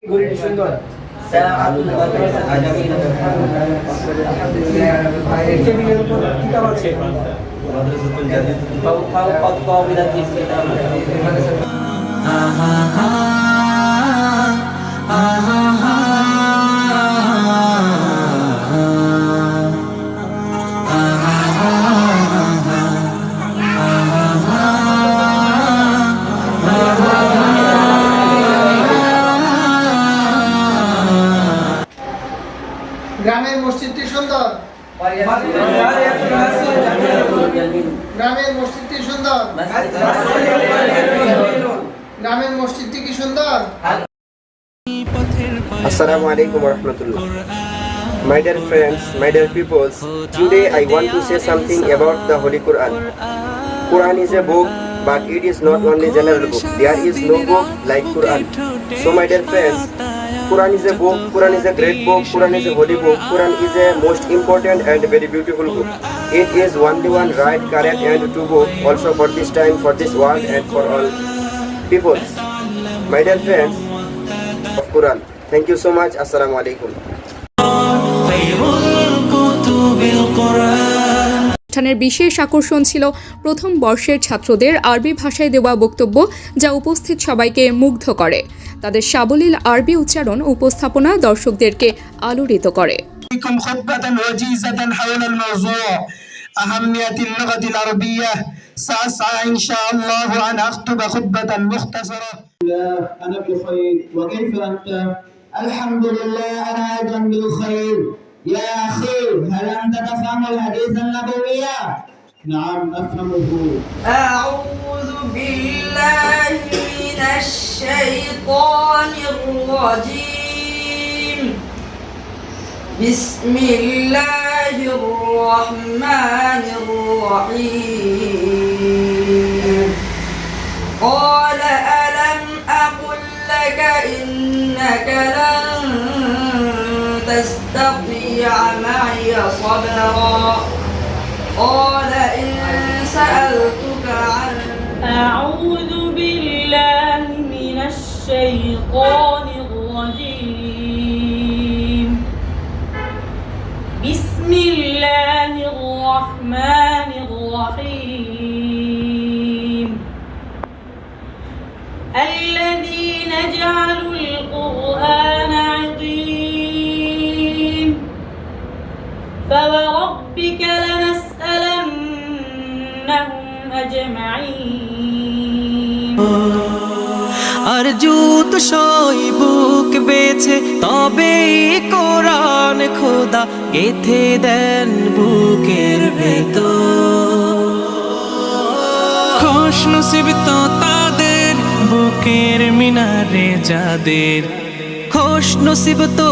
সুন্দর কিতাব আছে গ্রামের মসজিদটি সুন্দর গ্রামের মসজিদটি সুন্দর গ্রামের মসজিদটি কি সুন্দর Assalamu alaikum warahmatullah. My dear friends, my dear peoples, today I want to say something about the Holy Quran. Quran is a book, but it is not only general book. There is no book like Quran. So my dear friends, Quran is a book, Quran is a great book, Quran is a holy book, Quran is a most important and very beautiful book. It is only one right, correct and true book, also for this time, for this world and for all peoples. My dear friends of Quran, thank you so much. Assalamu alaikum. অনুষ্ঠানের বিশেষ আকর্ষণ ছিল প্রথম বর্ষের ছাত্রদের আরবি ভাষায় দেওয়া বক্তব্য, যা উপস্থিত সবাইকে মুগ্ধ করে। তাদের সাবলীল আরবি উচ্চারণ উপস্থাপনা দর্শকদেরকে আলোড়িত করে। أهمية اللغة العربية سأسعى إن شاء الله أن أخطب خطبة مختصرة. أنا بخير وكيف أنت؟ الحمد لله أنا أيضا بالخير. يا أخي هل أنت تفهم الحديث النبوي؟ نعم أفهمه. أعوذ بالله من الشيطان الرجيم. بسم الله الرحمن الرحيم. قال ألم أقل لك إنك لن تستطيع معي صبرا. قال إن سألتك عن أعوذ بالله من الشيطان الرجيم. بسم الله الرحمن الرحيم. الذين جعلوا القرآن عقيم. فوربك لنسألنهم أجمعين. আরজু তো সই বুক বেছে তবে কোরআন খোদা গেথে দেন বুকের ভেতর। খুশ নসিব তো তাদের বুকের মিনারে যাদের, খুশ নসিব তো